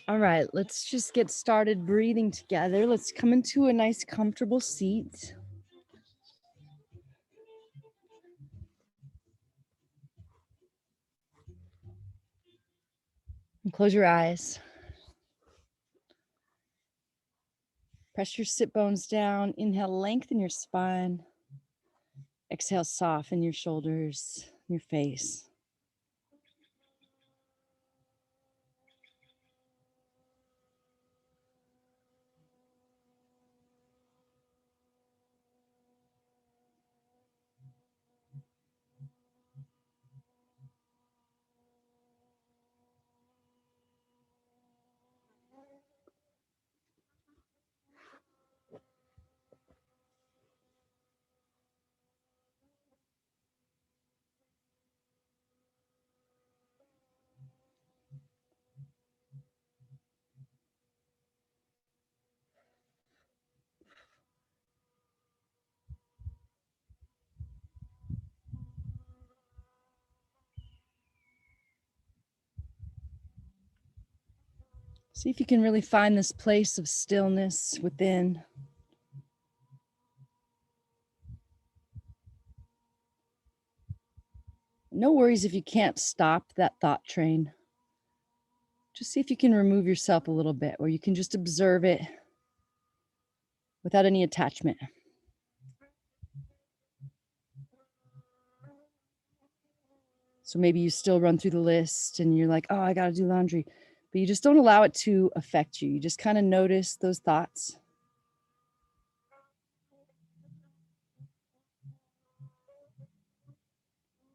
All right, let's just get started breathing together. Let's come into a nice comfortable seat. And close your eyes. Press your sit bones down. Inhale, lengthen your spine. Exhale, soften your shoulders, your face. See if you can really find this place of stillness within. No worries if you can't stop that thought train. Just see if you can remove yourself a little bit, where you can just observe it without any attachment. So maybe you still run through the list and you're like, oh, I got to do laundry. But you just don't allow it to affect you. You just kind of notice those thoughts.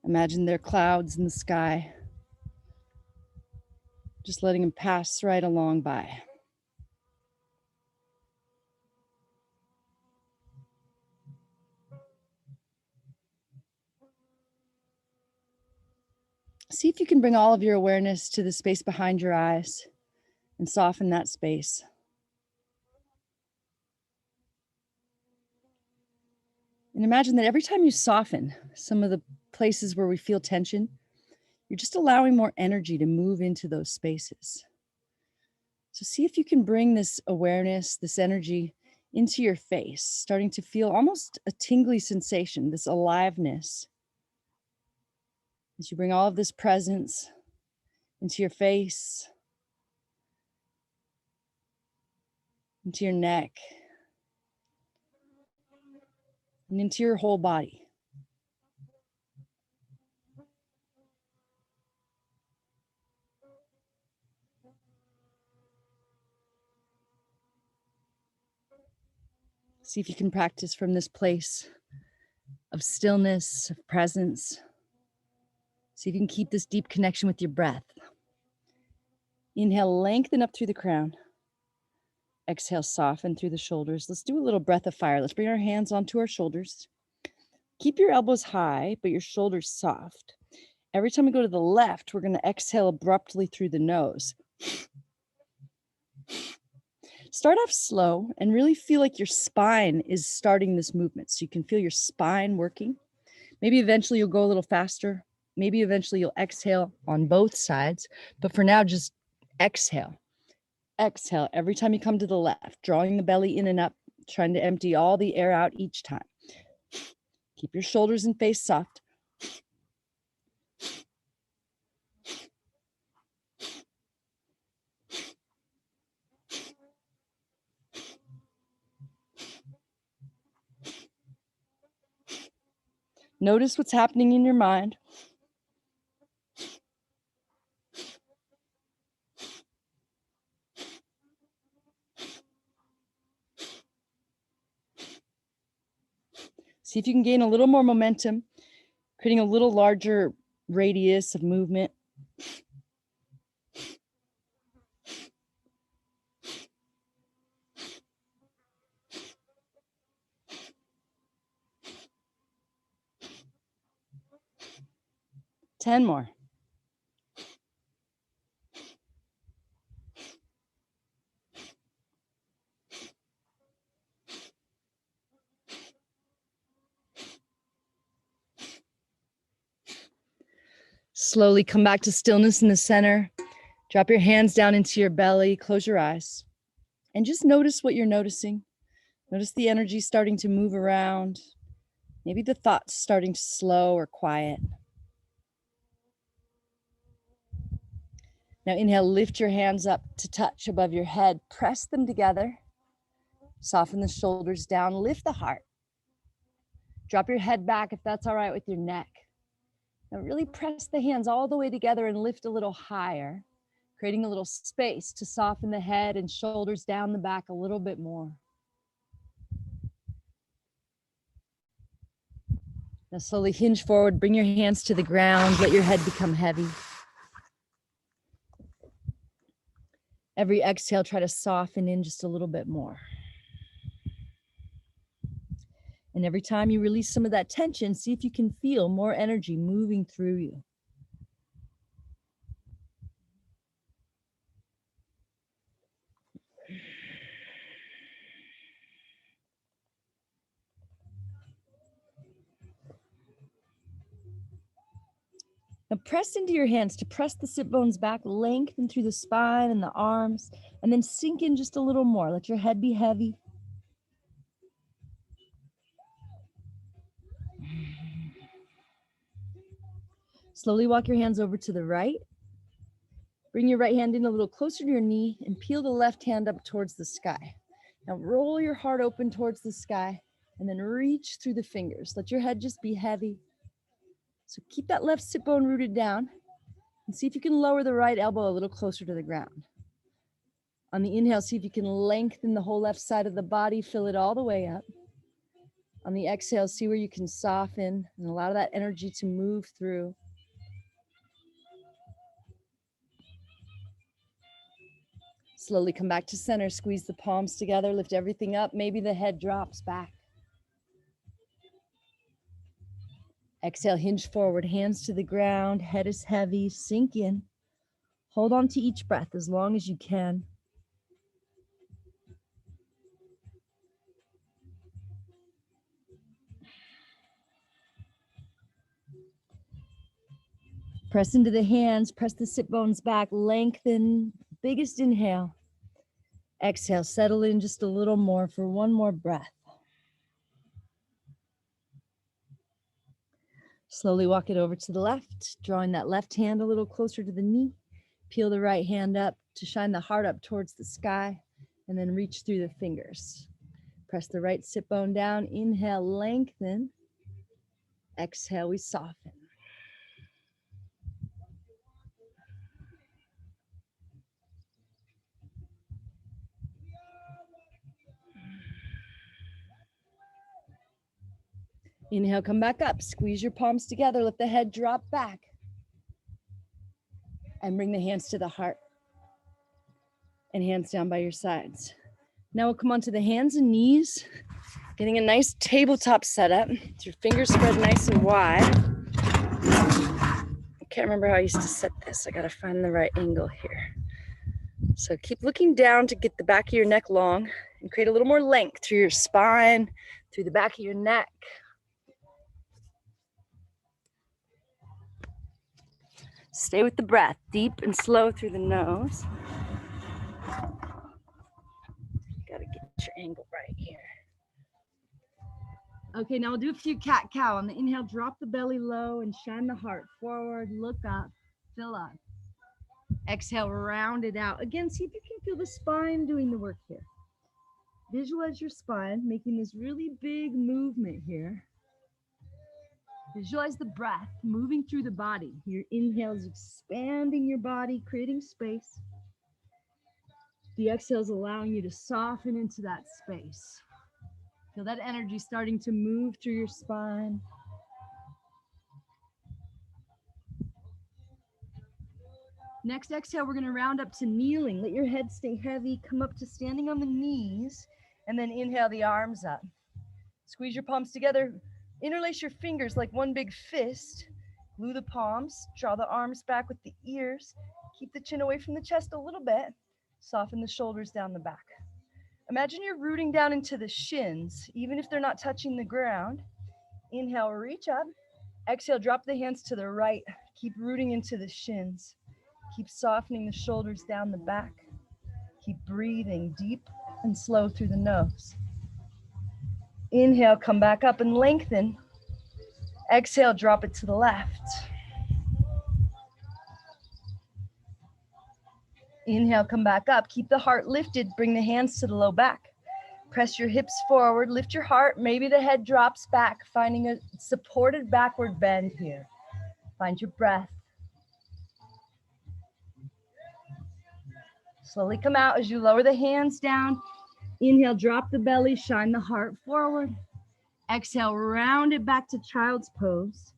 Imagine there are clouds in the sky, just letting them pass right along by. See if you can bring all of your awareness to the space behind your eyes and soften that space. And imagine that every time you soften some of the places where we feel tension, you're just allowing more energy to move into those spaces. So see if you can bring this awareness, this energy into your face, starting to feel almost a tingly sensation, this aliveness. As you bring all of this presence into your face, into your neck, and into your whole body. See if you can practice from this place of stillness, of presence. See if you can keep this deep connection with your breath. Inhale, lengthen up through the crown. Exhale, soften through the shoulders. Let's do a little breath of fire. Let's bring our hands onto our shoulders. Keep your elbows high, but your shoulders soft. Every time we go to the left, we're going to exhale abruptly through the nose. Start off slow and really feel like your spine is starting this movement. So you can feel your spine working. Maybe eventually you'll go a little faster. Maybe eventually you'll exhale on both sides. But for now, just exhale. Exhale every time you come to the left, drawing the belly in and up, trying to empty all the air out each time. Keep your shoulders and face soft. Notice what's happening in your mind. See if you can gain a little more momentum, creating a little larger radius of movement. Ten more. Slowly come back to stillness in the center. Drop your hands down into your belly, close your eyes, and just notice what you're noticing. Notice the energy starting to move around. Maybe the thoughts starting to slow or quiet. Now inhale, lift your hands up to touch above your head. Press them together. Soften the shoulders down, lift the heart. Drop your head back if that's all right with your neck. Now really press the hands all the way together and lift a little higher, creating a little space to soften the head and shoulders down the back a little bit more. Now slowly hinge forward, bring your hands to the ground, let your head become heavy. Every exhale, try to soften in just a little bit more. And every time you release some of that tension, see if you can feel more energy moving through you. Now press into your hands to press the sit bones back, lengthen through the spine and the arms, and then sink in just a little more. Let your head be heavy. Slowly walk your hands over to the right. Bring your right hand in a little closer to your knee and peel the left hand up towards the sky. Now roll your heart open towards the sky and then reach through the fingers. Let your head just be heavy. So keep that left sit bone rooted down and see if you can lower the right elbow a little closer to the ground. On the inhale, see if you can lengthen the whole left side of the body, fill it all the way up. On the exhale, see where you can soften and allow that energy to move through. Slowly come back to center, squeeze the palms together, lift everything up. Maybe the head drops back. Exhale, hinge forward, hands to the ground, head is heavy, sink in. Hold on to each breath as long as you can. Press into the hands, press the sit bones back, lengthen, biggest inhale. Exhale, settle in just a little more for one more breath. Slowly walk it over to the left, drawing that left hand a little closer to the knee. Peel the right hand up to shine the heart up towards the sky, and then reach through the fingers. Press the right sit bone down, inhale, lengthen. Exhale, we soften. Inhale, come back up, squeeze your palms together, let the head drop back. And bring the hands to the heart. And hands down by your sides. Now we'll come onto the hands and knees, getting a nice tabletop setup. Your fingers spread nice and wide. I can't remember how I used to set this. I gotta find the right angle here. So keep looking down to get the back of your neck long and create a little more length through your spine, through the back of your neck. Stay with the breath, deep and slow through the nose. Gotta get your angle right here. Okay, now we'll do a few cat-cow. On the inhale, drop the belly low and shine the heart forward, look up, fill up. Exhale, round it out. Again, see if you can feel the spine doing the work here. Visualize your spine making this really big movement here. Visualize the breath moving through the body. Your inhale is expanding your body, creating space. The exhale is allowing you to soften into that space. Feel that energy starting to move through your spine. Next exhale, we're going to round up to kneeling. Let your head stay heavy. Come up to standing on the knees, and then inhale the arms up. Squeeze your palms together. Interlace your fingers like one big fist. Glue the palms. Draw the arms back with the ears. Keep the chin away from the chest a little bit. Soften the shoulders down the back. Imagine you're rooting down into the shins, even if they're not touching the ground. Inhale, reach up. Exhale, drop the hands to the right. Keep rooting into the shins. Keep softening the shoulders down the back. Keep breathing deep and slow through the nose. Inhale, come back up and lengthen. Exhale, drop it to the left. Inhale, come back up. Keep the heart lifted. Bring the hands to the low back. Press your hips forward. Lift your heart. Maybe the head drops back, finding a supported backward bend here. Find your breath. Slowly come out as you lower the hands down. Inhale, drop the belly, shine the heart forward. Exhale, round it back to child's pose.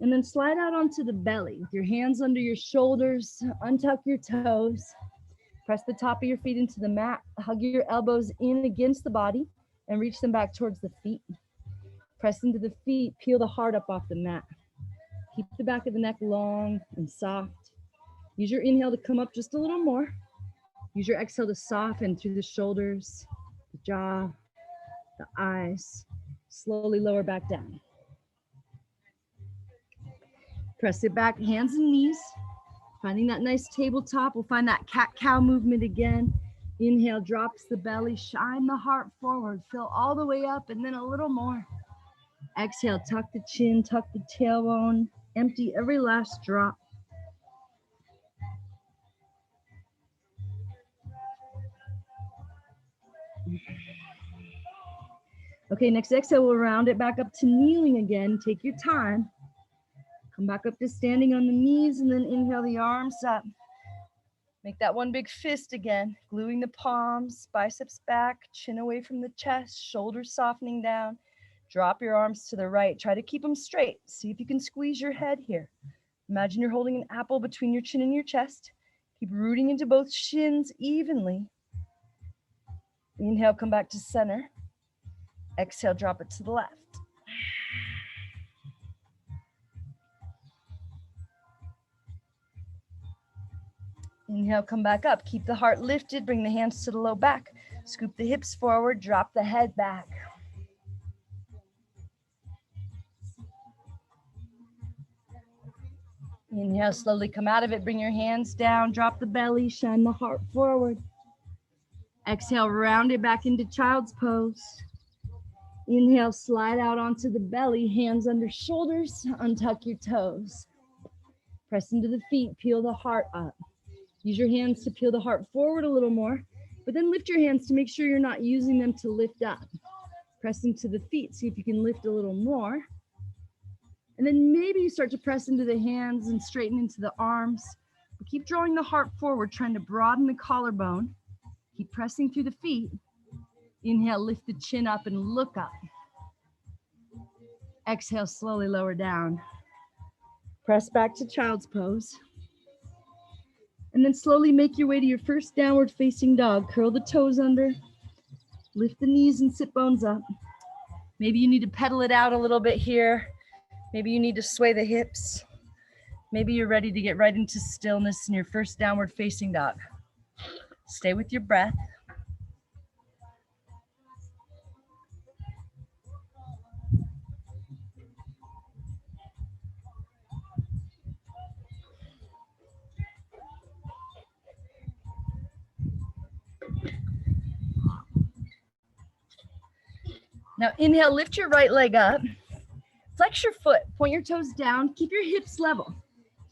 And then slide out onto the belly with your hands under your shoulders. Untuck your toes. Press the top of your feet into the mat. Hug your elbows in against the body and reach them back towards the feet. Press into the feet, peel the heart up off the mat. Keep the back of the neck long and soft. Use your inhale to come up just a little more. Use your exhale to soften through the shoulders, the jaw, the eyes. Slowly lower back down. Press it back, hands and knees. Finding that nice tabletop. We'll find that cat-cow movement again. Inhale, drops the belly, shine the heart forward. Fill all the way up and then a little more. Exhale, tuck the chin, tuck the tailbone. Empty every last drop. Okay, next exhale, we'll round it back up to kneeling again. Take your time. Come back up to standing on the knees and then inhale the arms up. Make that one big fist again, gluing the palms, biceps back, chin away from the chest, shoulders softening down. Drop your arms to the right. Try to keep them straight. See if you can squeeze your head here. Imagine you're holding an apple between your chin and your chest. Keep rooting into both shins evenly. Inhale, come back to center. Exhale, drop it to the left. Inhale, come back up. Keep the heart lifted. Bring the hands to the low back. Scoop the hips forward. Drop the head back. Inhale, slowly come out of it. Bring your hands down. Drop the belly. Shine the heart forward. Exhale, round it back into child's pose. Inhale, slide out onto the belly. Hands under shoulders. Untuck your toes. Press into the feet. Peel the heart up. Use your hands to peel the heart forward a little more, but then lift your hands to make sure you're not using them to lift up. Press into the feet, see if you can lift a little more. And then maybe you start to press into the hands and straighten into the arms. But keep drawing the heart forward, trying to broaden the collarbone. Keep pressing through the feet. Inhale, lift the chin up and look up. Exhale, slowly lower down. Press back to child's pose. And then slowly make your way to your first downward facing dog. Curl the toes under, lift the knees and sit bones up. Maybe you need to pedal it out a little bit here. Maybe you need to sway the hips. Maybe you're ready to get right into stillness in your first downward facing dog. Stay with your breath. Now inhale, lift your right leg up. Flex your foot, point your toes down, keep your hips level.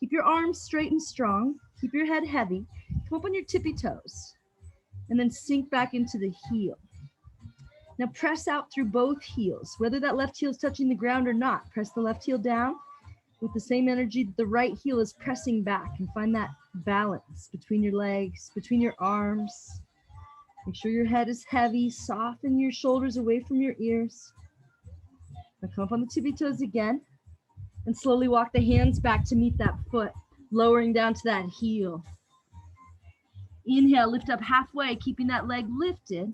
Keep your arms straight and strong. Keep your head heavy. Come up on your tippy toes. And then sink back into the heel. Now press out through both heels. Whether that left heel is touching the ground or not, press the left heel down with the same energy that the right heel is pressing back, and find that balance between your legs, between your arms. Make sure your head is heavy. Soften your shoulders away from your ears. Now come up on the tippy toes again and slowly walk the hands back to meet that foot, lowering down to that heel. Inhale, lift up halfway, keeping that leg lifted.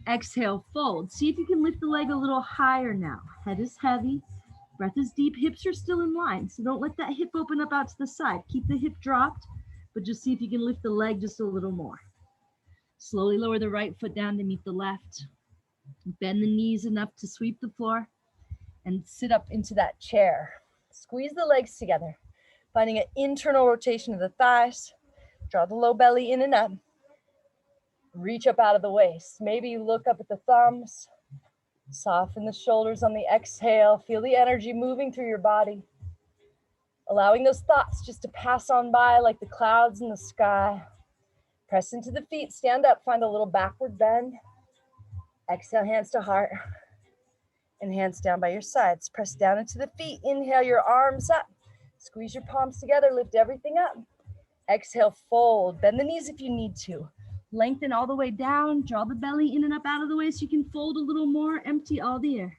Exhale, fold. See if you can lift the leg a little higher now. Head is heavy, breath is deep, hips are still in line. So don't let that hip open up out to the side. Keep the hip dropped, but just see if you can lift the leg just a little more. Slowly lower the right foot down to meet the left. Bend the knees enough to sweep the floor and sit up into that chair. Squeeze the legs together. Finding an internal rotation of the thighs. Draw the low belly in and up. Reach up out of the waist. Maybe you look up at the thumbs. Soften the shoulders on the exhale. Feel the energy moving through your body. Allowing those thoughts just to pass on by like the clouds in the sky. Press into the feet, stand up, find a little backward bend. Exhale, hands to heart. And hands down by your sides. Press down into the feet. Inhale your arms up. Squeeze your palms together, lift everything up. Exhale, fold. Bend the knees if you need to. Lengthen all the way down. Draw the belly in and up out of the way so you can fold a little more. Empty all the air.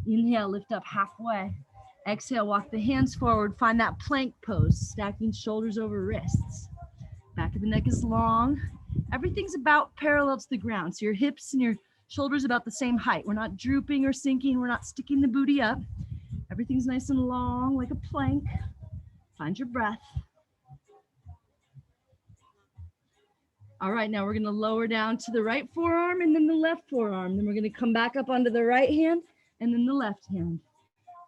Inhale, lift up halfway. Exhale, walk the hands forward. Find that plank pose, stacking shoulders over wrists. Back of the neck is long. Everything's about parallel to the ground. So your hips and your shoulders about the same height. We're not drooping or sinking. We're not sticking the booty up. Everything's nice and long like a plank. Find your breath. All right, now we're gonna lower down to the right forearm and then the left forearm. Then we're gonna come back up onto the right hand and then the left hand.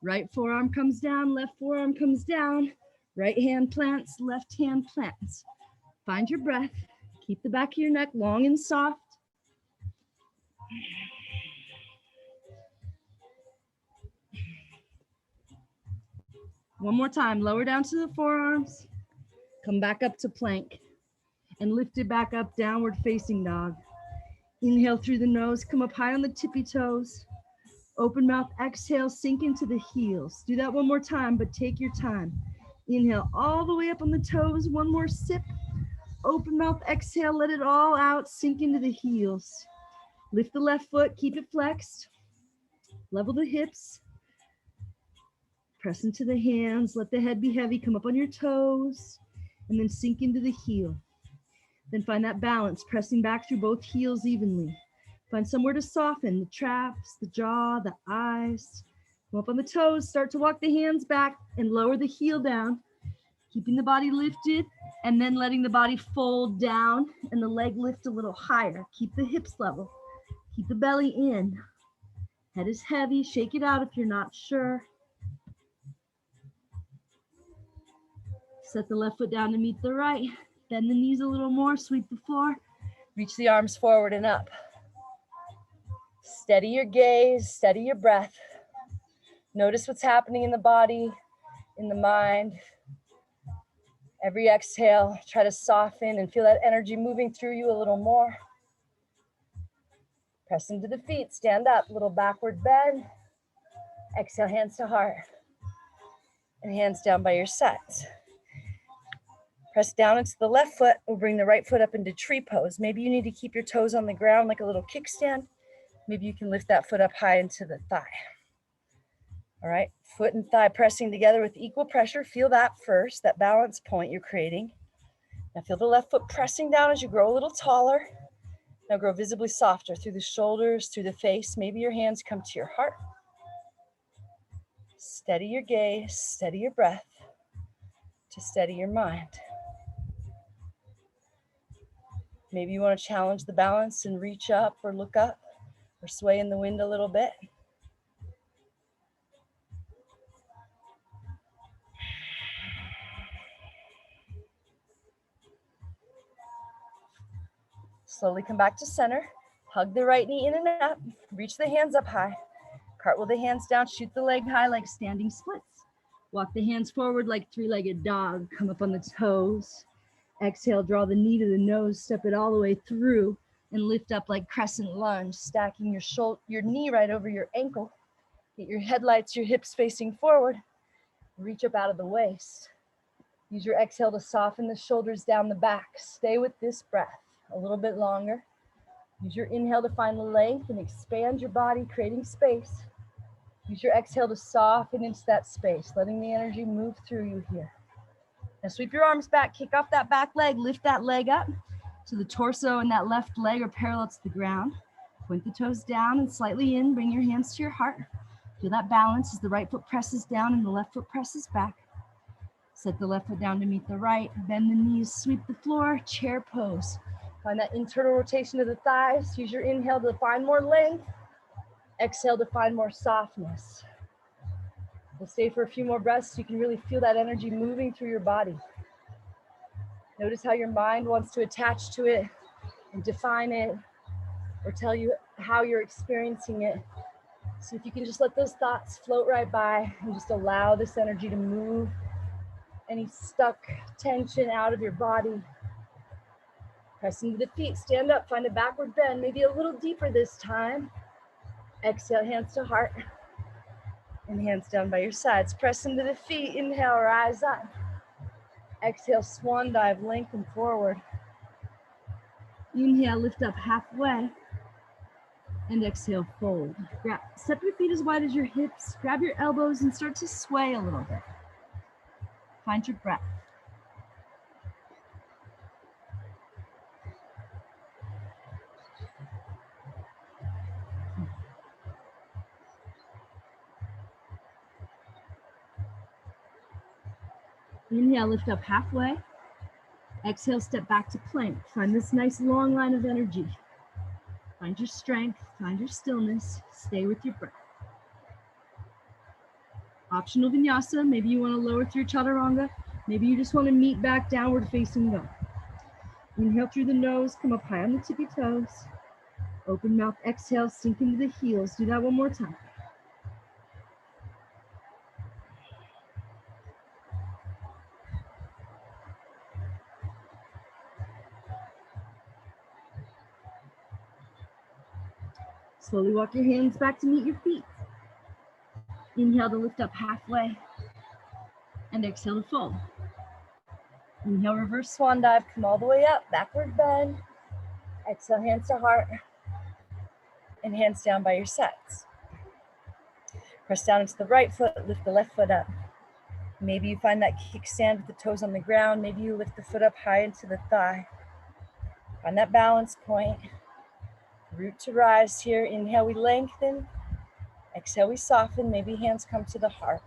Right forearm comes down, left forearm comes down. Right hand plants, left hand plants. Find your breath. Keep the back of your neck long and soft. One more time, lower down to the forearms. Come back up to plank and lift it back up, downward facing dog. Inhale through the nose, come up high on the tippy toes. Open mouth, exhale, sink into the heels. Do that one more time, but take your time. Inhale all the way up on the toes, one more sip. Open mouth, exhale, let it all out, sink into the heels. Lift the left foot, keep it flexed. Level the hips. Press into the hands, let the head be heavy, come up on your toes, and then sink into the heel. Then find that balance, pressing back through both heels evenly. Find somewhere to soften the traps, the jaw, the eyes. Come up on the toes, start to walk the hands back and lower the heel down, keeping the body lifted and then letting the body fold down and the leg lift a little higher. Keep the hips level, keep the belly in. Head is heavy, shake it out if you're not sure. Set the left foot down to meet the right. Bend the knees a little more, sweep the floor. Reach the arms forward and up. Steady your gaze, steady your breath. Notice what's happening in the body, in the mind. Every exhale, try to soften and feel that energy moving through you a little more. Press into the feet, stand up, little backward bend. Exhale, hands to heart. And hands down by your sides. Press down into the left foot. We'll bring the right foot up into tree pose. Maybe you need to keep your toes on the ground like a little kickstand. Maybe you can lift that foot up high into the thigh. All right, foot and thigh pressing together with equal pressure. Feel that first, that balance point you're creating. Now feel the left foot pressing down as you grow a little taller. Now grow visibly softer through the shoulders, through the face. Maybe your hands come to your heart. Steady your gaze, steady your breath to steady your mind. Maybe you want to challenge the balance and reach up or look up or sway in the wind a little bit. Slowly come back to center. Hug the right knee in and up. Reach the hands up high. Cartwheel the hands down. Shoot the leg high like standing splits. Walk the hands forward like three-legged dog. Come up on the toes. Exhale, draw the knee to the nose. Step it all the way through and lift up like crescent lunge. Stacking your knee right over your ankle. Get your headlights, your hips facing forward. Reach up out of the waist. Use your exhale to soften the shoulders down the back. Stay with this breath a little bit longer. Use your inhale to find the length and expand your body, creating space. Use your exhale to soften into that space, letting the energy move through you here. Now sweep your arms back, kick off that back leg, lift that leg up so the torso and that left leg are parallel to the ground. Point the toes down and slightly in, bring your hands to your heart. Feel that balance as the right foot presses down and the left foot presses back. Set the left foot down to meet the right, bend the knees, sweep the floor, chair pose. Find that internal rotation of the thighs. Use your inhale to find more length. Exhale to find more softness. We'll stay for a few more breaths so you can really feel that energy moving through your body. Notice how your mind wants to attach to it and define it or tell you how you're experiencing it. So if you can just let those thoughts float right by and just allow this energy to move any stuck tension out of your body. Press into the feet, stand up, find a backward bend, maybe a little deeper this time. Exhale, hands to heart, and hands down by your sides. Press into the feet, inhale, rise up. Exhale, swan dive, lengthen forward. Inhale, lift up halfway, and exhale, fold. Step your feet as wide as your hips, grab your elbows, and start to sway a little bit. Find your breath. Inhale, lift up halfway. Exhale, step back to plank. Find this nice long line of energy. Find your strength, find your stillness. Stay with your breath. Optional vinyasa. Maybe you want to lower through chaturanga. Maybe you just want to meet back downward facing dog. Inhale through the nose, come up high on the tippy toes. Open mouth, exhale, sink into the heels. Do that one more time. Slowly walk your hands back to meet your feet. Inhale to lift up halfway. And exhale to fold. Inhale, reverse swan dive, come all the way up, backward bend. Exhale, hands to heart. And hands down by your sides. Press down into the right foot, lift the left foot up. Maybe you find that kickstand with the toes on the ground. Maybe you lift the foot up high into the thigh. Find that balance point. Root to rise here. Inhale, we lengthen. Exhale, we soften. Maybe hands come to the heart.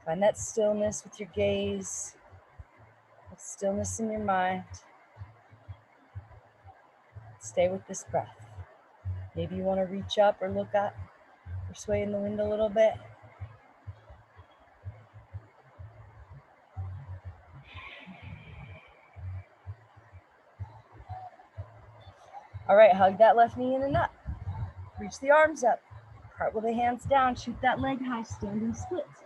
Find that stillness with your gaze, that stillness in your mind. Stay with this breath. Maybe you want to reach up or look up or sway in the wind a little bit. All right, hug that left knee in and up. Reach the arms up. Cartwheel the hands down. Shoot that leg high. Standing splits.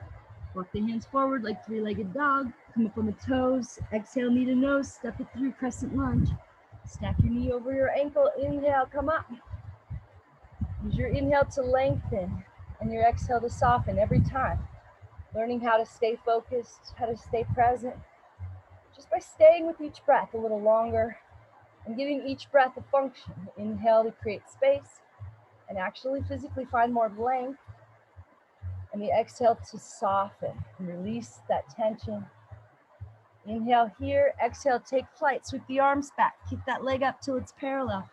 Walk the hands forward like three-legged dog. Come up on the toes. Exhale, knee to nose. Step it through, crescent lunge. Stack your knee over your ankle. Inhale, come up. Use your inhale to lengthen and your exhale to soften every time. Learning how to stay focused, how to stay present, just by staying with each breath a little longer and giving each breath a function. Inhale to create space and actually physically find more length, and the exhale to soften and release that tension. Inhale here, exhale, take flight, sweep the arms back, keep that leg up till it's parallel.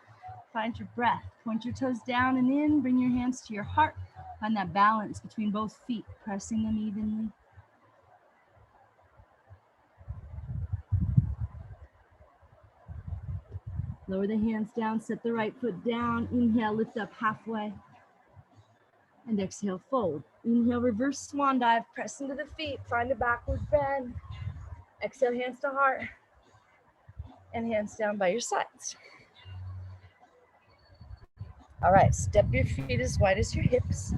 Find your breath, point your toes down and in, bring your hands to your heart. Find that balance between both feet, pressing them evenly. Lower the hands down, set the right foot down. Inhale, lift up halfway. And exhale, fold. Inhale, reverse swan dive, press into the feet, find a backward bend. Exhale, hands to heart. And hands down by your sides. All right, step your feet as wide as your hips.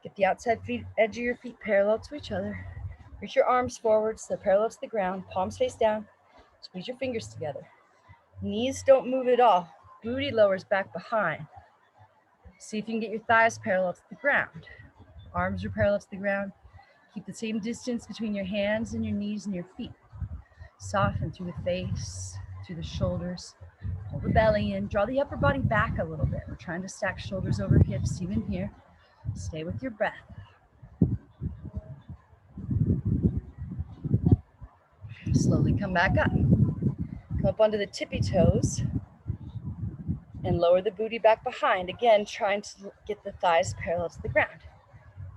Get the outside edge of your feet parallel to each other. Reach your arms forward so they're parallel to the ground, palms face down. Squeeze your fingers together. Knees don't move at all. Booty lowers back behind. See if you can get your thighs parallel to the ground. Arms are parallel to the ground. Keep the same distance between your hands and your knees and your feet. Soften through the face, through the shoulders. Pull the belly in. Draw the upper body back a little bit. We're trying to stack shoulders over hips even here. Stay with your breath. Slowly come back up. Come up onto the tippy toes and lower the booty back behind. Again, trying to get the thighs parallel to the ground.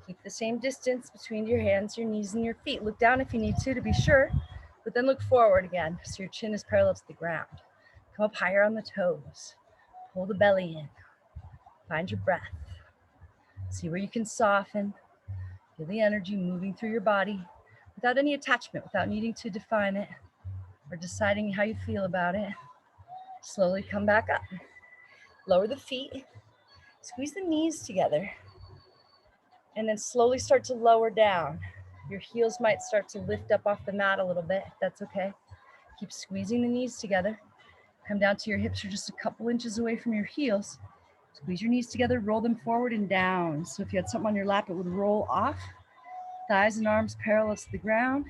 Keep the same distance between your hands, your knees, and your feet. Look down if you need to be sure, but then look forward again so your chin is parallel to the ground. Come up higher on the toes. Pull the belly in. Find your breath. See where you can soften. Feel the energy moving through your body without any attachment, without needing to define it or deciding how you feel about it. Slowly come back up. Lower the feet. Squeeze the knees together. And then slowly start to lower down. Your heels might start to lift up off the mat a little bit. That's okay. Keep squeezing the knees together. Come down to your hips are just a couple inches away from your heels. Squeeze your knees together, roll them forward and down. So if you had something on your lap, it would roll off. Thighs and arms parallel to the ground.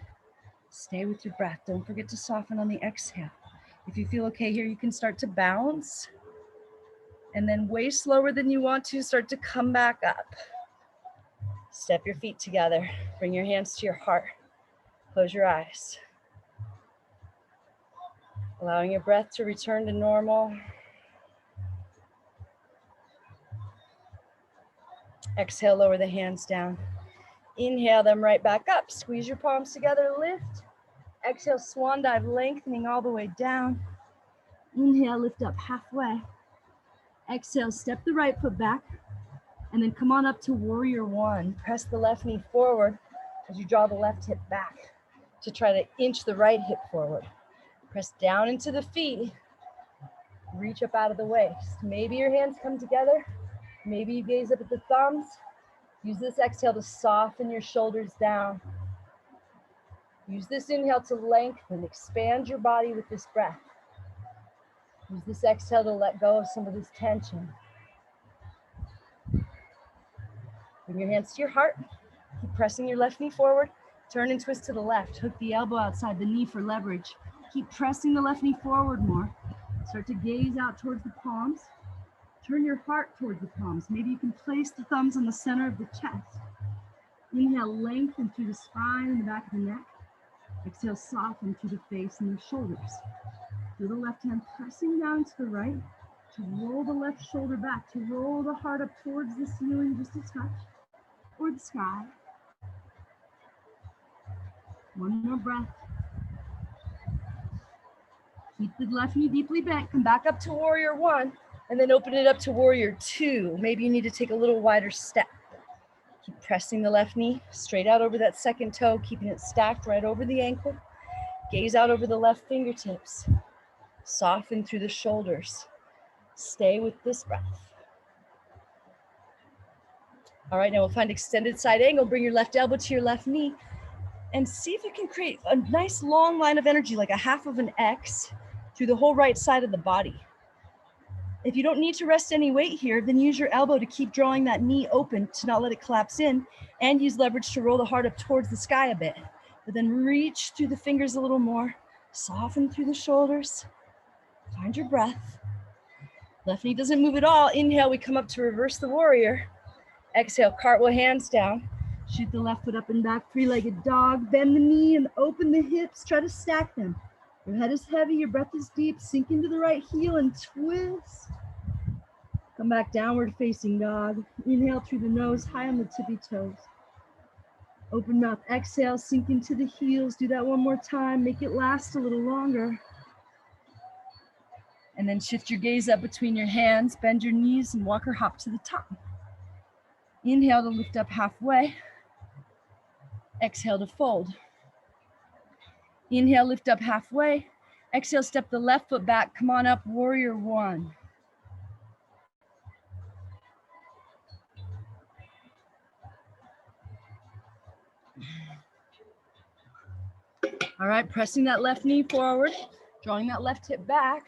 Stay with your breath. Don't forget to soften on the exhale. If you feel okay here, you can start to bounce. And then way slower than you want to, start to come back up. Step your feet together. Bring your hands to your heart. Close your eyes. Allowing your breath to return to normal. Exhale, lower the hands down. Inhale them right back up. Squeeze your palms together, lift. Exhale, swan dive, lengthening all the way down. Inhale, lift up halfway. Exhale, step the right foot back. And then come on up to warrior one. Press the left knee forward as you draw the left hip back to try to inch the right hip forward. Press down into the feet. Reach up out of the waist. Maybe your hands come together. Maybe you gaze up at the thumbs. Use this exhale to soften your shoulders down. Use this inhale to lengthen, expand your body with this breath. Use this exhale to let go of some of this tension. Bring your hands to your heart. Keep pressing your left knee forward. Turn and twist to the left. Hook the elbow outside the knee for leverage. Keep pressing the left knee forward more. Start to gaze out towards the palms. Turn your heart towards the palms. Maybe you can place the thumbs on the center of the chest. Inhale, lengthen through the spine and the back of the neck. Exhale, soften through the face and the shoulders. Feel the left hand pressing down to the right to roll the left shoulder back, to roll the heart up towards the ceiling just a touch, or the sky. One more breath. Keep the left knee deeply bent. Come back up to warrior one, and then open it up to warrior two. Maybe you need to take a little wider step. Keep pressing the left knee straight out over that second toe, keeping it stacked right over the ankle. Gaze out over the left fingertips. Soften through the shoulders. Stay with this breath. All right, now we'll find extended side angle. Bring your left elbow to your left knee and see if you can create a nice long line of energy, like a half of an X through the whole right side of the body. If you don't need to rest any weight here, then use your elbow to keep drawing that knee open to not let it collapse in, and use leverage to roll the heart up towards the sky a bit. But then reach through the fingers a little more, soften through the shoulders, find your breath. Left knee doesn't move at all. Inhale, we come up to reverse the warrior. Exhale, cartwheel hands down. Shoot the left foot up and back, three-legged dog. Bend the knee and open the hips. Try to stack them. Your head is heavy, your breath is deep. Sink into the right heel and twist. Come back, downward facing dog. Inhale through the nose, high on the tippy toes. Open mouth, exhale, sink into the heels. Do that one more time. Make it last a little longer. And then shift your gaze up between your hands, bend your knees, and walk or hop to the top. Inhale to lift up halfway. Exhale to fold. Inhale, lift up halfway. Exhale, step the left foot back. Come on up, warrior one. All right, pressing that left knee forward, drawing that left hip back.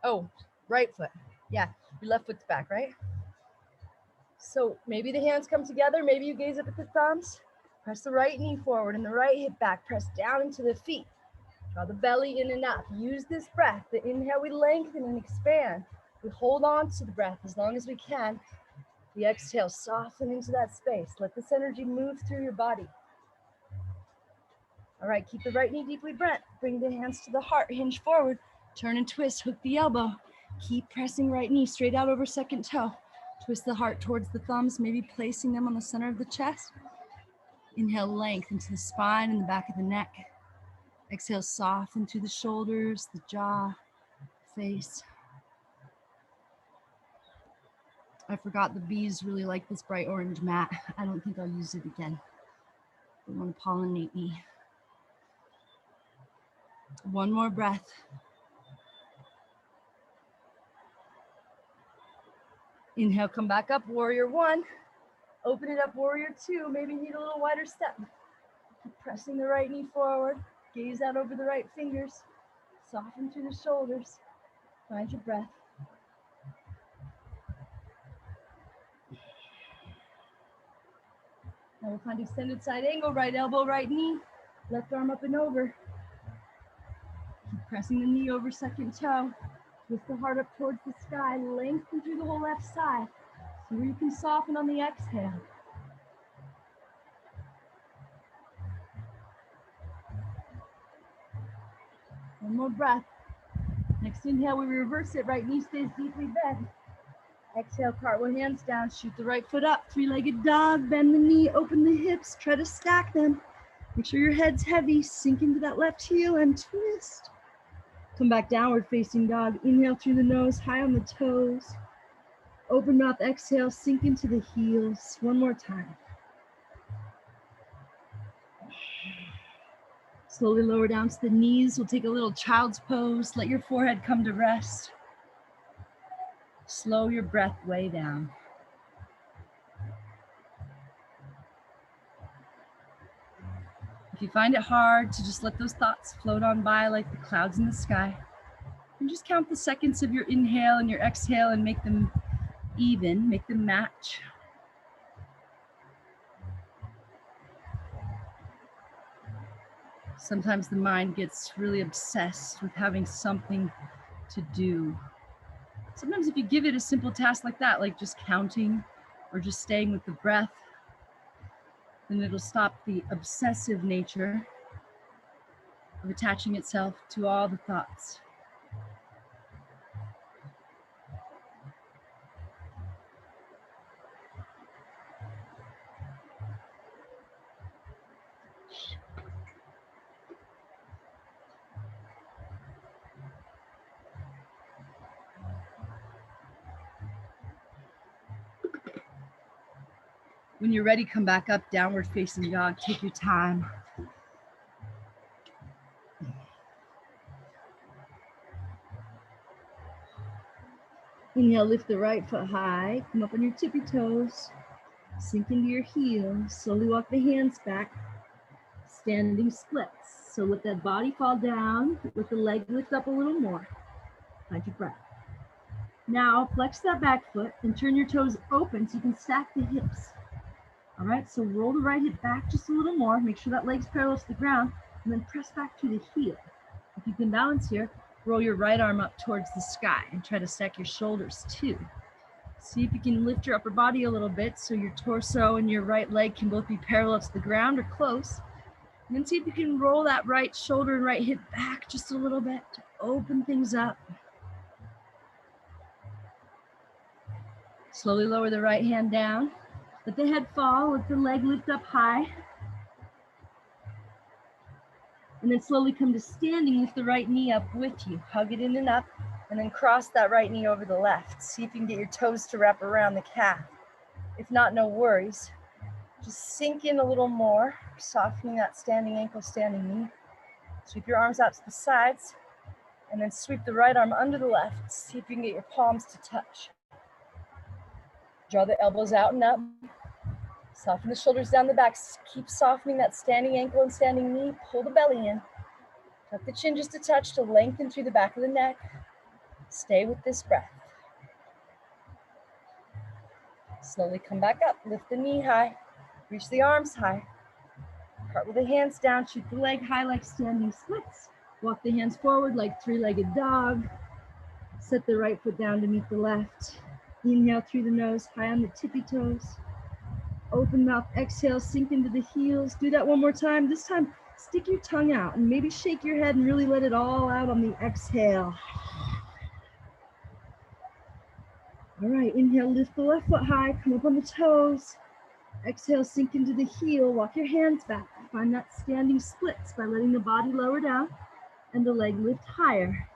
Oh, right foot. Yeah, your left foot's back, right? So maybe the hands come together. Maybe you gaze up at the thumbs. Press the right knee forward and the right hip back. Press down into the feet. Draw the belly in and up. Use this breath. The inhale, we lengthen and expand. We hold on to the breath as long as we can. The exhale, soften into that space. Let this energy move through your body. All right, keep the right knee deeply bent. Bring the hands to the heart, hinge forward. Turn and twist, hook the elbow. Keep pressing right knee straight out over second toe. Twist the heart towards the thumbs, maybe placing them on the center of the chest. Inhale, length into the spine and the back of the neck. Exhale, soften through the shoulders, the jaw, face. I forgot the bees really like this bright orange mat. I don't think I'll use it again. They want to pollinate me. One more breath. Inhale, come back up, warrior one. Open it up, warrior two. Maybe need a little wider step. Keep pressing the right knee forward. Gaze out over the right fingers. Soften through the shoulders. Find your breath. Now we'll find extended side angle, right elbow, right knee. Left arm up and over. Keep pressing the knee over second toe. Lift the heart up towards the sky. Lengthen through the whole left side. See where you can soften on the exhale. One more breath. Next inhale, we reverse it. Right knee stays deeply bent. Exhale, cartwheel hands down. Shoot the right foot up. Three-legged dog. Bend the knee. Open the hips. Try to stack them. Make sure your head's heavy. Sink into that left heel and twist. Come back, downward facing dog. Inhale through the nose, high on the toes. Open mouth, exhale, sink into the heels. One more time. Slowly lower down to the knees. We'll take a little child's pose. Let your forehead come to rest. Slow your breath way down. If you find it hard to just let those thoughts float on by like the clouds in the sky, and just count the seconds of your inhale and your exhale and make them even, make them match. Sometimes the mind gets really obsessed with having something to do. Sometimes if you give it a simple task like that, like just counting or just staying with the breath, then it'll stop the obsessive nature of attaching itself to all the thoughts. When you're ready, come back up, downward facing dog. Take your time. Inhale, lift the right foot high. Come up on your tippy toes. Sink into your heels. Slowly walk the hands back. Standing splits. So let that body fall down. Let the leg lift up a little more. Find your breath. Now flex that back foot and turn your toes open so you can stack the hips. All right, so roll the right hip back just a little more. Make sure that leg's parallel to the ground, and then press back to the heel. If you can balance here, roll your right arm up towards the sky and try to stack your shoulders too. See if you can lift your upper body a little bit so your torso and your right leg can both be parallel to the ground or close. And then see if you can roll that right shoulder and right hip back just a little bit to open things up. Slowly lower the right hand down. Let the head fall, let the leg lift up high. And then slowly come to standing, lift the right knee up with you. Hug it in and up, and then cross that right knee over the left. See if you can get your toes to wrap around the calf. If not, no worries. Just sink in a little more, softening that standing ankle, standing knee. Sweep your arms out to the sides, and then sweep the right arm under the left. See if you can get your palms to touch. Draw the elbows out and up. Soften the shoulders down the back. Keep softening that standing ankle and standing knee. Pull the belly in. Tuck the chin just a touch to lengthen through the back of the neck. Stay with this breath. Slowly come back up. Lift the knee high. Reach the arms high. Cartwheel the hands down. Shoot the leg high like standing splits. Walk the hands forward like three-legged dog. Set the right foot down to meet the left. Inhale through the nose, high on the tippy toes. Open mouth, exhale, sink into the heels. Do that one more time. This time, stick your tongue out and maybe shake your head and really let it all out on the exhale. All right, inhale, lift the left foot high, come up on the toes. Exhale, sink into the heel, walk your hands back. Find that standing splits by letting the body lower down and the leg lift higher.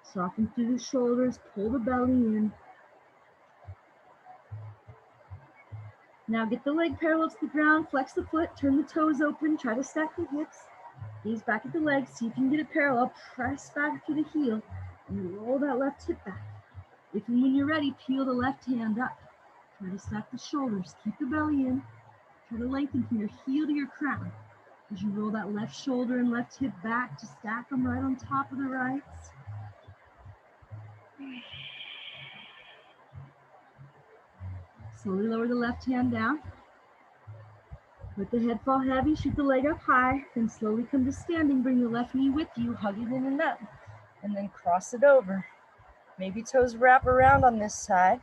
Soften through the shoulders, pull the belly in. Now get the leg parallel to the ground, flex the foot, turn the toes open, try to stack the hips, gaze back at the legs, see if you can get it parallel, press back to the heel, and roll that left hip back. If and when you're ready, peel the left hand up. Try to stack the shoulders, keep the belly in, try to lengthen from your heel to your crown. As you roll that left shoulder and left hip back to stack them right on top of the rights. Slowly lower the left hand down. Let the head fall heavy, shoot the leg up high, then slowly come to standing, bring the left knee with you, hug it in and up, and then cross it over. Maybe toes wrap around on this side.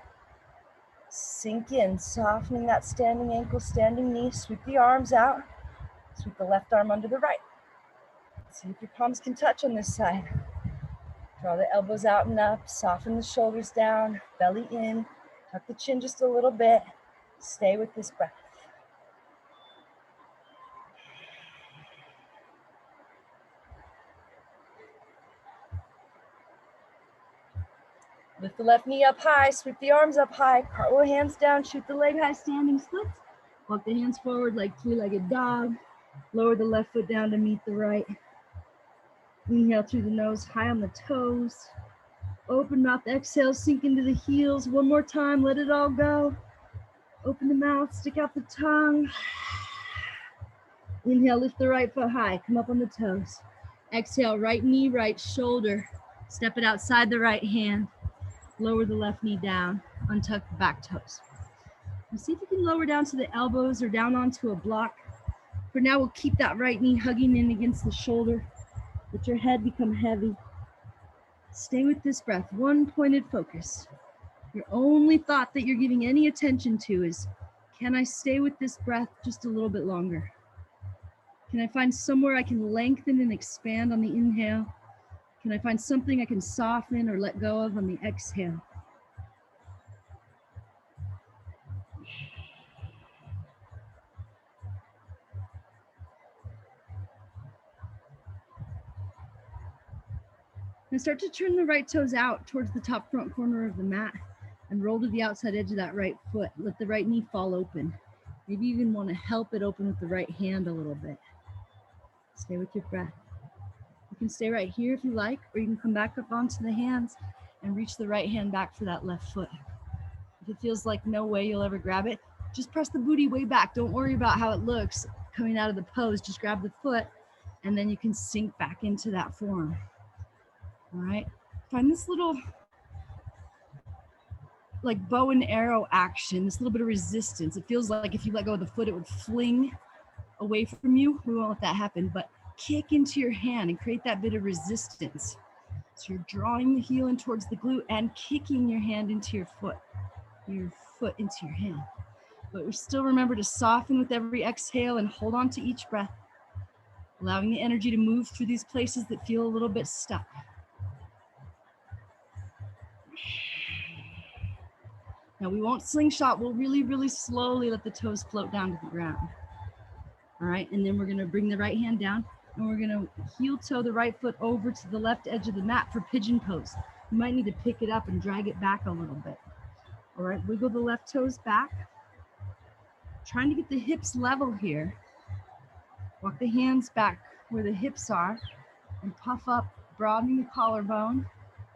Sink in, softening that standing ankle, standing knee, sweep the arms out, sweep the left arm under the right. See if your palms can touch on this side. Draw the elbows out and up, soften the shoulders down, belly in, tuck the chin just a little bit. Stay with this breath. Lift the left knee up high, sweep the arms up high, cartwheel hands down, shoot the leg high, standing splits. Walk the hands forward like three-legged dog. Lower the left foot down to meet the right. Inhale through the nose, high on the toes. Open mouth, exhale, sink into the heels. One more time, let it all go. Open the mouth, stick out the tongue. Inhale, lift the right foot high, come up on the toes. Exhale, right knee, right shoulder. Step it outside the right hand. Lower the left knee down, untuck the back toes. And see if you can lower down to the elbows or down onto a block. For now, we'll keep that right knee hugging in against the shoulder. Let your head become heavy. Stay with this breath, one pointed focus. Your only thought that you're giving any attention to is, can I stay with this breath just a little bit longer? Can I find somewhere I can lengthen and expand on the inhale? Can I find something I can soften or let go of on the exhale? Now start to turn the right toes out towards the top front corner of the mat and roll to the outside edge of that right foot. Let the right knee fall open. Maybe you even want to help it open with the right hand a little bit. Stay with your breath. You can stay right here if you like, or you can come back up onto the hands and reach the right hand back for that left foot. If it feels like no way you'll ever grab it, just press the booty way back. Don't worry about how it looks coming out of the pose. Just grab the foot and then you can sink back into that form. All right, find this little like bow and arrow action, this little bit of resistance. It feels like if you let go of the foot, it would fling away from you. We won't let that happen, but kick into your hand and create that bit of resistance. So you're drawing the heel in towards the glute and kicking your hand into your foot into your hand. But we still remember to soften with every exhale and hold on to each breath, allowing the energy to move through these places that feel a little bit stuck. Now we won't slingshot, we'll really, really slowly let the toes float down to the ground. All right, and then we're gonna bring the right hand down and we're gonna heel toe the right foot over to the left edge of the mat for pigeon pose. You might need to pick it up and drag it back a little bit. All right, wiggle the left toes back. Trying to get the hips level here. Walk the hands back where the hips are and puff up, broadening the collarbone.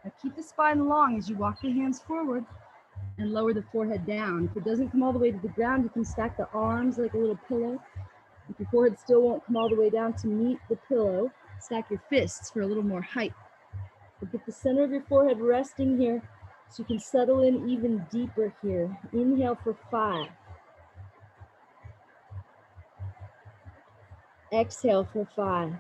Now keep the spine long as you walk the hands forward and lower the forehead down. If it doesn't come all the way to the ground, you can stack the arms like a little pillow. If your forehead still won't come all the way down to meet the pillow, stack your fists for a little more height. But get the center of your forehead resting here so you can settle in even deeper here. Inhale for 5. Exhale for 5.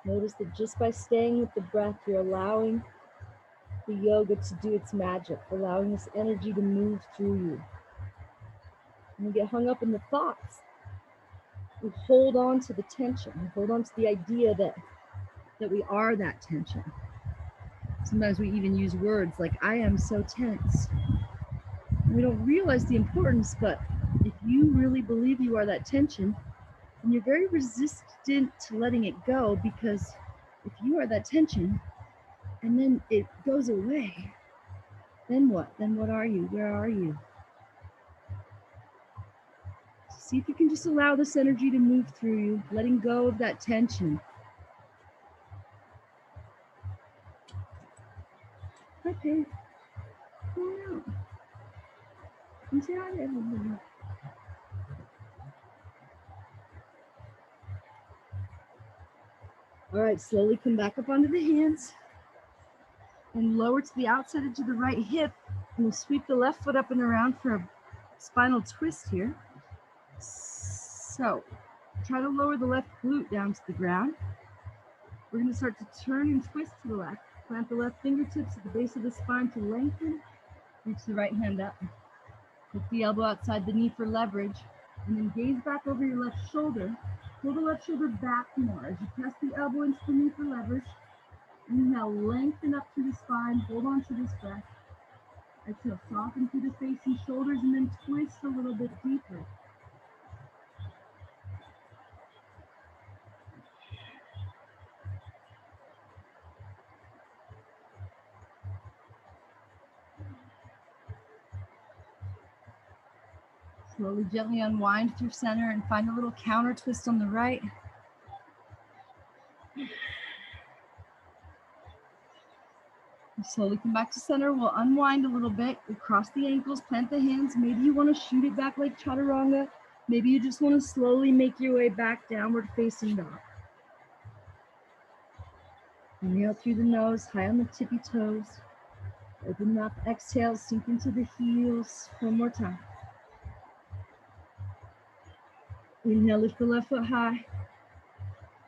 Notice that just by staying with the breath, you're allowing the yoga to do its magic, allowing this energy to move through you. When we get hung up in the thoughts, we hold on to the tension. We hold on to the idea that we are that tension. Sometimes we even use words like, I am so tense. And we don't realize the importance, but if you really believe you are that tension, then you're very resistant to letting it go, because if you are that tension and then it goes away, Then what? Then what are you? Where are you? See if you can just allow this energy to move through you, letting go of that tension. Okay. Come out. Come say hi to everybody. All right, slowly come back up onto the hands and lower to the outside edge of the right hip. And we'll sweep the left foot up and around for a spinal twist here. So try to lower the left glute down to the ground. We're going to start to turn and twist to the left. Plant the left fingertips at the base of the spine to lengthen. Reach the right hand up. Put the elbow outside the knee for leverage. And then gaze back over your left shoulder. Pull the left shoulder back more as you press the elbow into the knee for leverage. Inhale, lengthen up through the spine. Hold on to this breath. Exhale, soften through the face and shoulders and then twist a little bit deeper. Slowly, gently unwind through center and find a little counter twist on the right. Slowly come back to center. We'll unwind a little bit. We'll cross the ankles, plant the hands. Maybe you want to shoot it back like chaturanga. Maybe you just want to slowly make your way back downward facing dog. Inhale through the nose, high on the tippy toes. Open up, exhale, sink into the heels. One more time. Inhale, lift the left foot high.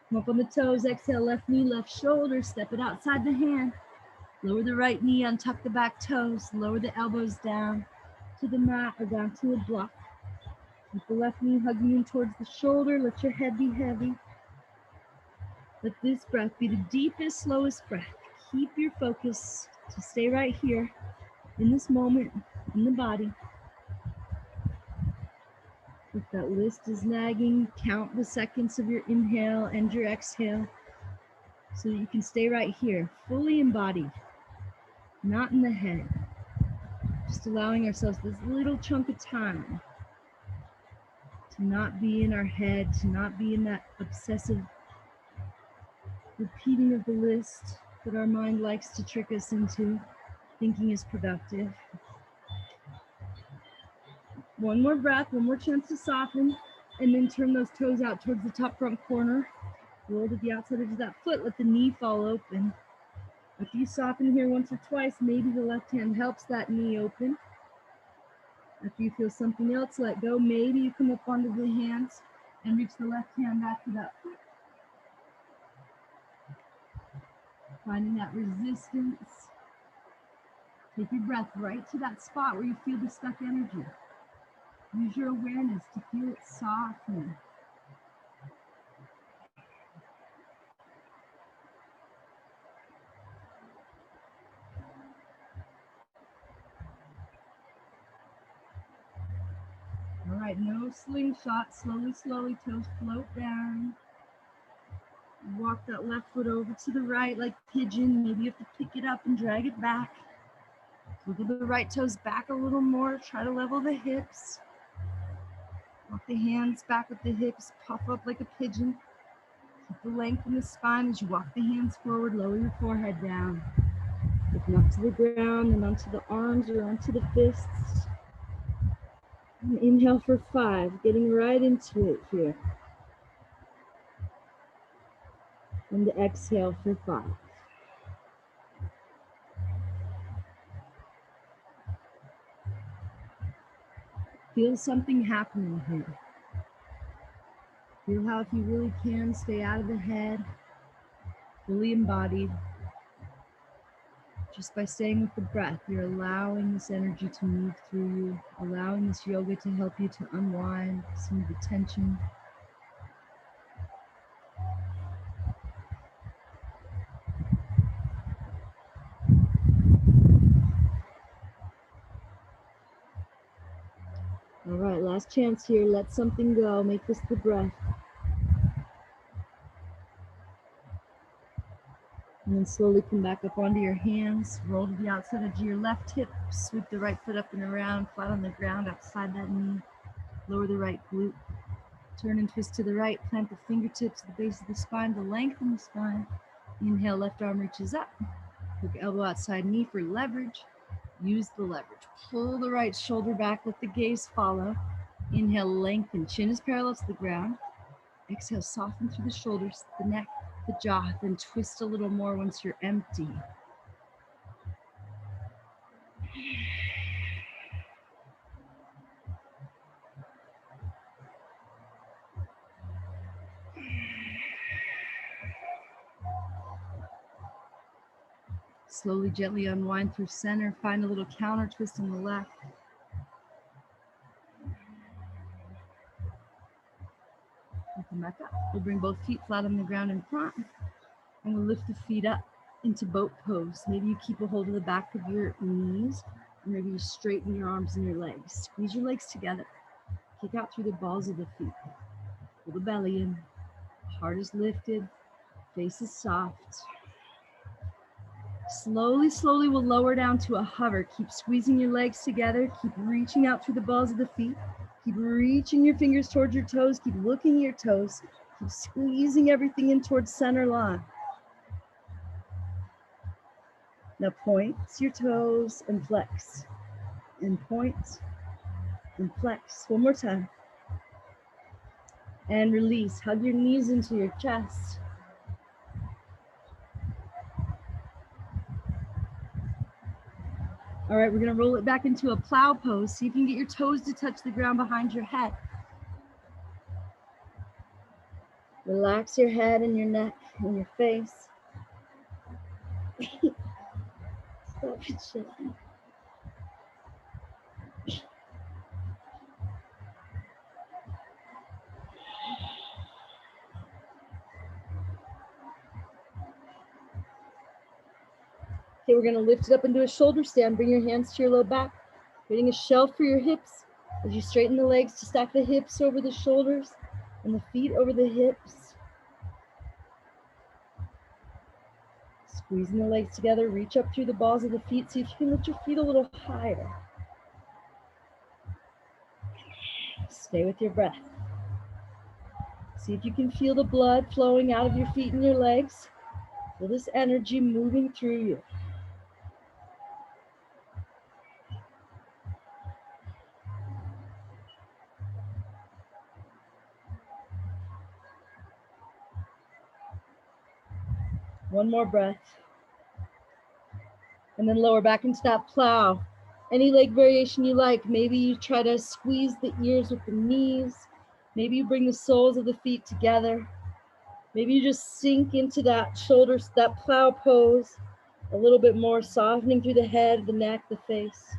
Come up on the toes, exhale, left knee, left shoulder. Step it outside the hand. Lower the right knee, untuck the back toes, lower the elbows down to the mat or down to a block. Keep the left knee hugging in towards the shoulder, let your head be heavy. Let this breath be the deepest, slowest breath. Keep your focus to stay right here in this moment, in the body. If that list is nagging, count the seconds of your inhale and your exhale so that you can stay right here, fully embodied. Not in the head, just allowing ourselves this little chunk of time to not be in our head, to not be in that obsessive repeating of the list that our mind likes to trick us into thinking is productive. One more breath, one more chance to soften, and then turn those toes out towards the top front corner. Roll to the outside edge of that foot, let the knee fall open. After you soften here once or twice, maybe the left hand helps that knee open. After you feel something else, let go. Maybe you come up onto the hands and reach the left hand back to that foot. Finding that resistance. Take your breath right to that spot where you feel the stuck energy. Use your awareness to feel it soften. All right, no slingshot. Slowly, slowly, toes float down. Walk that left foot over to the right like pigeon. Maybe you have to pick it up and drag it back. Wiggle the right toes back a little more. Try to level the hips. Walk the hands back with the hips. Puff up like a pigeon. Keep the length in the spine as you walk the hands forward. Lower your forehead down. Looking up to the ground and onto the arms or onto the fists. And inhale for 5. Getting right into it here. And exhale for 5. Feel something happening here. Feel how if you really can, stay out of the head, fully embodied. Just by staying with the breath, you're allowing this energy to move through you, allowing this yoga to help you to unwind some of the tension. All right, last chance here. Let something go. Make this the breath. And then slowly come back up onto your hands, roll to the outside edge of your left hip, sweep the right foot up and around, flat on the ground outside that knee, lower the right glute, turn and twist to the right, plant the fingertips at the base of the spine to lengthen the spine. Inhale, left arm reaches up, hook elbow outside knee for leverage, use the leverage. Pull the right shoulder back, let the gaze follow. Inhale, lengthen, chin is parallel to the ground. Exhale, soften through the shoulders, the neck, the jaw, then twist a little more once you're empty. Slowly, gently unwind through center. Find a little counter twist on the left. And come back up. We'll bring both feet flat on the ground in front. And we'll lift the feet up into boat pose. Maybe you keep a hold of the back of your knees. Or maybe you straighten your arms and your legs. Squeeze your legs together. Kick out through the balls of the feet. Pull the belly in. Heart is lifted. Face is soft. Slowly, slowly, we'll lower down to a hover. Keep squeezing your legs together. Keep reaching out through the balls of the feet. Keep reaching your fingers towards your toes. Keep looking at your toes. Keep squeezing everything in towards center line. Now point your toes and flex. And point and flex. One more time. And release. Hug your knees into your chest. All right, we're gonna roll it back into a plow pose. See if you can get your toes to touch the ground behind your head. Relax your head and your neck and your face. Stop it, shit. Okay, we're gonna lift it up into a shoulder stand. Bring your hands to your low back, creating a shelf for your hips as you straighten the legs to stack the hips over the shoulders and the feet over the hips. Squeezing the legs together, reach up through the balls of the feet. See if you can lift your feet a little higher. Stay with your breath. See if you can feel the blood flowing out of your feet and your legs. Feel this energy moving through you. One more breath. And then lower back into that plow. Any leg variation you like. Maybe you try to squeeze the ears with the knees. Maybe you bring the soles of the feet together. Maybe you just sink into that shoulders, that plow pose a little bit more, softening through the head, the neck, the face.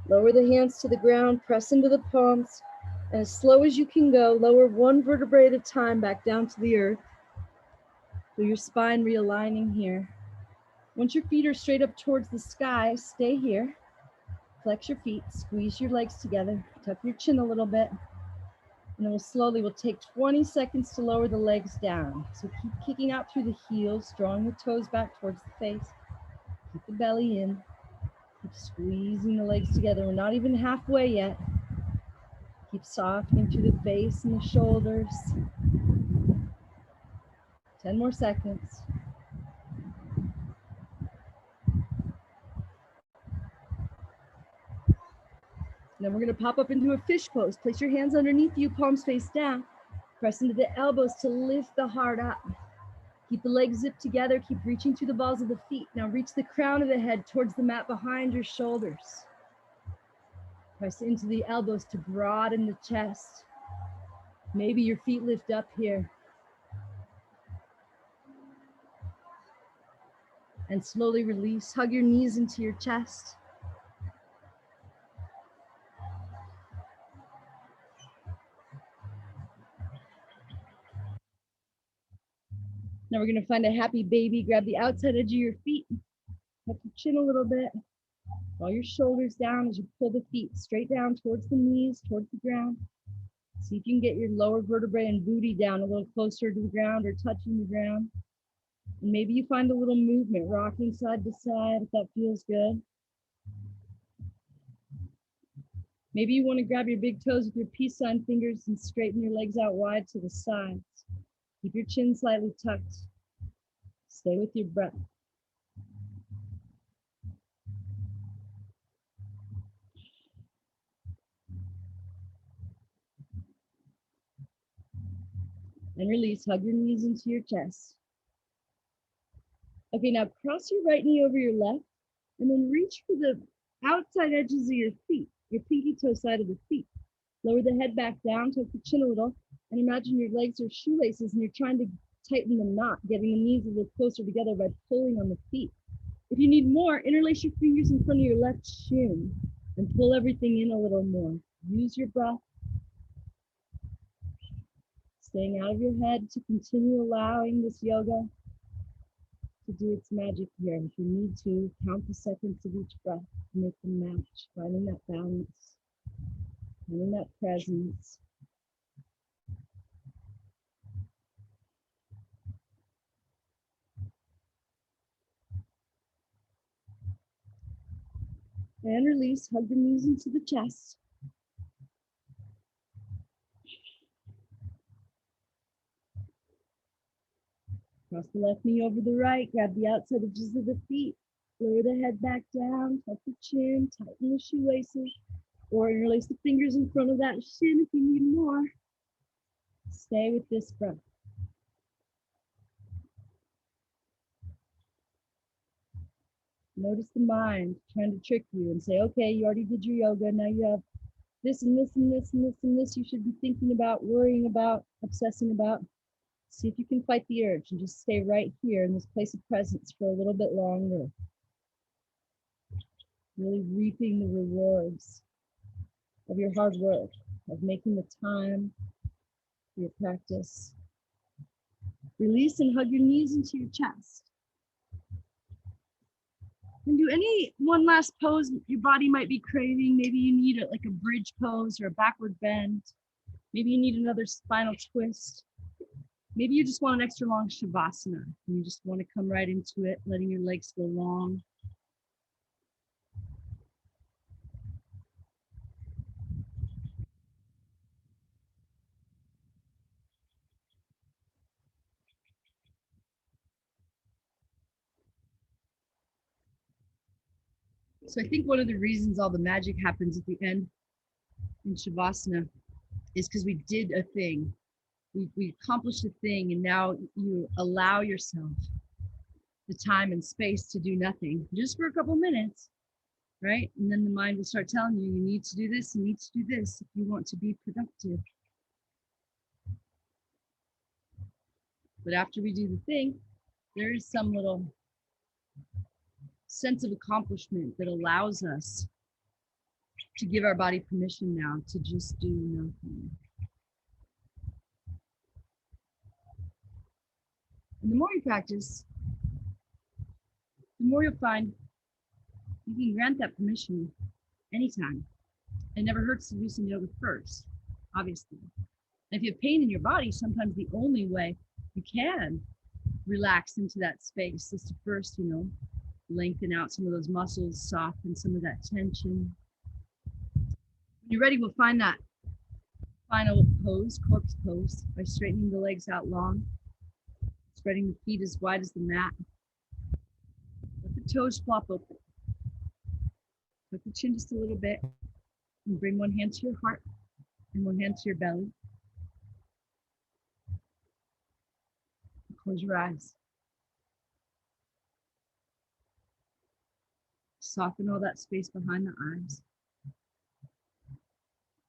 Lower the hands to the ground, press into the palms, and as slow as you can go, lower one vertebrae at a time back down to the earth. Feel your spine realigning here. Once your feet are straight up towards the sky, stay here. Flex your feet, squeeze your legs together, tuck your chin a little bit, and then we'll take 20 seconds to lower the legs down. So keep kicking out through the heels, drawing the toes back towards the face. Keep the belly in. Keep squeezing the legs together. We're not even halfway yet. Keep softening through the face and the shoulders. 10 more seconds. Then we're going to pop up into a fish pose. Place your hands underneath you, palms face down. Press into the elbows to lift the heart up. Keep the legs zipped together. Keep reaching through the balls of the feet. Now reach the crown of the head towards the mat behind your shoulders. Press into the elbows to broaden the chest. Maybe your feet lift up here. And slowly release. Hug your knees into your chest. Now we're going to find a happy baby. Grab the outside edge of your feet. Tuck your chin a little bit. Draw your shoulders down as you pull the feet straight down towards the knees, towards the ground. See if you can get your lower vertebrae and booty down a little closer to the ground or touching the ground. And maybe you find a little movement, rocking side to side if that feels good. Maybe you want to grab your big toes with your peace sign fingers and straighten your legs out wide to the sides. Keep your chin slightly tucked. Stay with your breath. And release, hug your knees into your chest. Okay, now cross your right knee over your left and then reach for the outside edges of your feet, your pinky toe side of the feet. Lower the head back down, tuck the chin a little, and imagine your legs are shoelaces and you're trying to tighten the knot, getting the knees a little closer together by pulling on the feet. If you need more, interlace your fingers in front of your left shin and pull everything in a little more. Use your breath, staying out of your head to continue allowing this yoga to do its magic here. If you need to, count the seconds of each breath to make them match, finding that balance, finding that presence. And release, hug the knees into the chest. Cross the left knee over the right, grab the outside edges of the feet, lower the head back down, tuck the chin, tighten the shoelaces, or interlace the fingers in front of that shin if you need more. Stay with this breath. Notice the mind trying to trick you and say, okay, you already did your yoga, now you have this and this and this and this and this you should be thinking about, worrying about, obsessing about. See if you can fight the urge and just stay right here in this place of presence for a little bit longer. Really reaping the rewards of your hard work, of making the time for your practice. Release and hug your knees into your chest. And do any one last pose your body might be craving. Maybe you need like a bridge pose or a backward bend. Maybe you need another spinal twist. Maybe you just want an extra long shavasana and you just want to come right into it, letting your legs go long. So I think one of the reasons all the magic happens at the end in shavasana is because we did a thing. We accomplished a thing, and now you allow yourself the time and space to do nothing just for a couple minutes, right? And then the mind will start telling you, you need to do this, you need to do this if you want to be productive. But after we do the thing, there is some little sense of accomplishment that allows us to give our body permission now to just do nothing. And the more you practice, the more you'll find you can grant that permission anytime. It never hurts to do some yoga first, obviously. And if you have pain in your body, sometimes the only way you can relax into that space is to first, lengthen out some of those muscles, soften some of that tension. When you're ready, we'll find that final pose, corpse pose, by straightening the legs out long, spreading the feet as wide as the mat. Let the toes flop open. Tuck the chin just a little bit and bring one hand to your heart and one hand to your belly. Close your eyes. Soften all that space behind the eyes.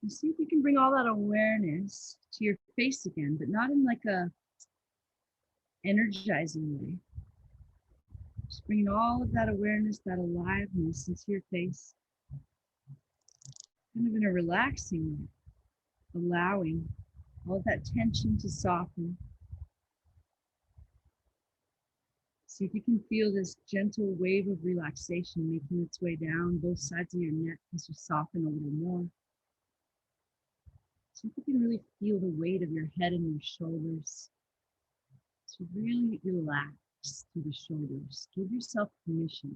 And see if you can bring all that awareness to your face again, but not in like a energizing way. Just bringing all of that awareness, that aliveness into your face. Kind of in a relaxing way, allowing all of that tension to soften. See if you can feel this gentle wave of relaxation making its way down both sides of your neck as you soften a little more. See if you can really feel the weight of your head and your shoulders. So really relax. relax through the shoulders. Give yourself permission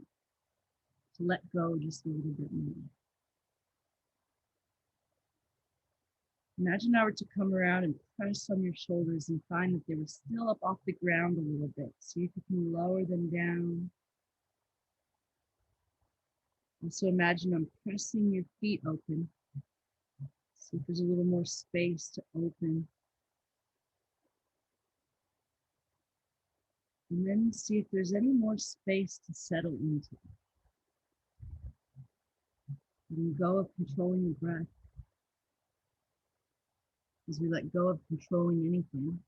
to let go just a little bit more. Imagine now to come around and press on your shoulders and find that they were still up off the ground a little bit. See if you can lower them down. Also imagine I'm pressing your feet open. See if there's a little more space to open. And then see if there's any more space to settle into. Letting go of controlling your breath. As we let go of controlling anything.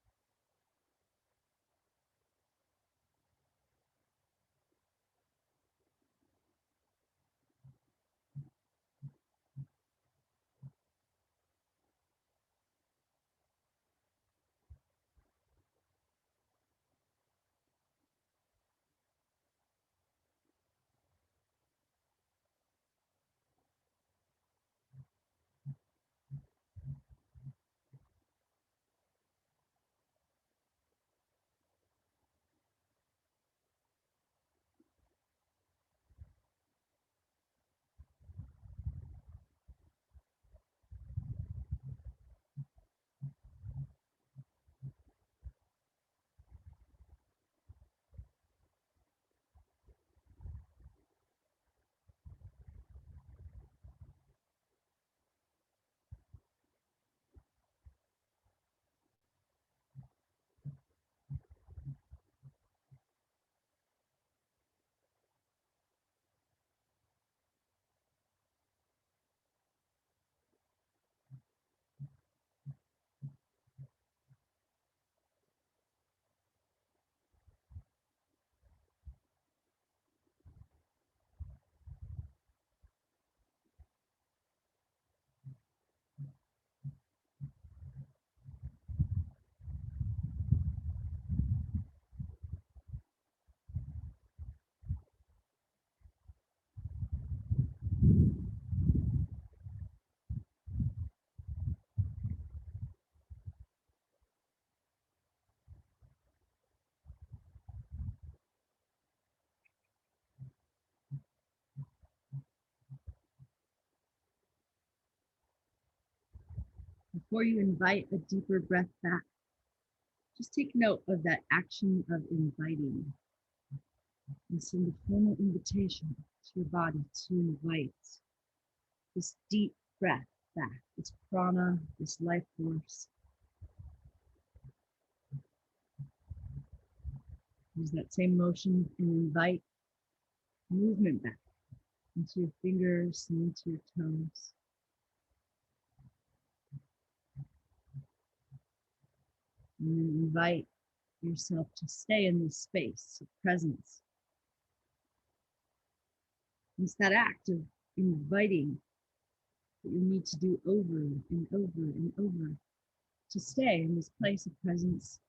Before you invite a deeper breath back, just take note of that action of inviting. And send a formal invitation to your body to invite this deep breath back, this prana, this life force. Use that same motion and invite movement back into your fingers and into your toes. And then invite yourself to stay in this space of presence. It's that act of inviting that you need to do over and over and over to stay in this place of presence.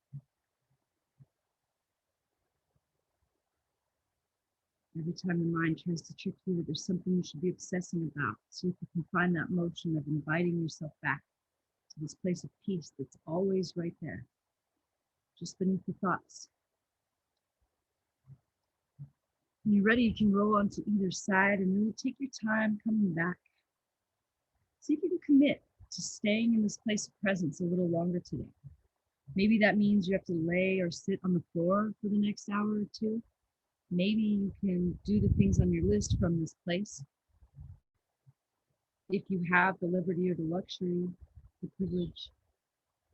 Every time the mind tries to trick you that there's something you should be obsessing about, see if you can find that motion of inviting yourself back to this place of peace that's always right there, just beneath the thoughts. When you're ready, you can roll onto either side and really take your time coming back. See if you can commit to staying in this place of presence a little longer today. Maybe that means you have to lay or sit on the floor for the next hour or two. Maybe you can do the things on your list from this place. If you have the liberty or the luxury, the privilege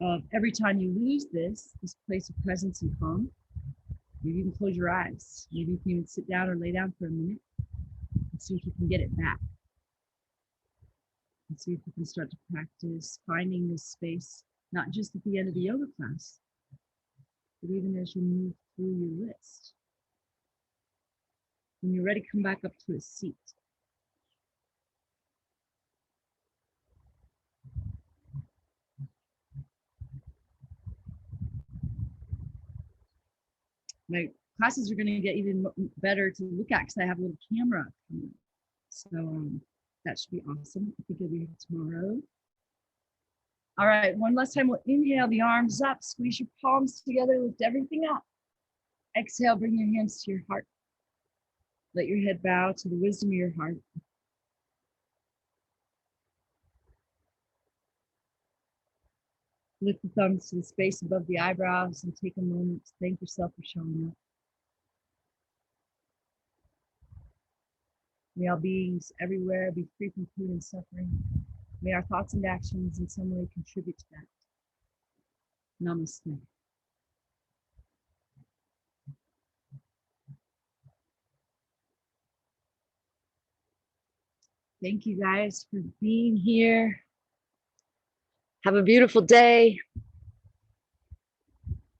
of every time you lose this place of presence and calm, maybe you can close your eyes. Maybe you can even sit down or lay down for a minute and see if you can get it back. And see if you can start to practice finding this space, not just at the end of the yoga class, but even as you move through your list. When you're ready, come back up to a seat. My classes are going to get even better to look at because I have a little camera coming. So that should be awesome. I think it'll be tomorrow. All right, one last time, we'll inhale the arms up, squeeze your palms together, lift everything up. Exhale, bring your hands to your heart. Let your head bow to the wisdom of your heart. Lift the thumbs to the space above the eyebrows and take a moment to thank yourself for showing up. May all beings everywhere be free from pain and suffering. May our thoughts and actions in some way contribute to that. Namaste. Thank you guys for being here. Have a beautiful day.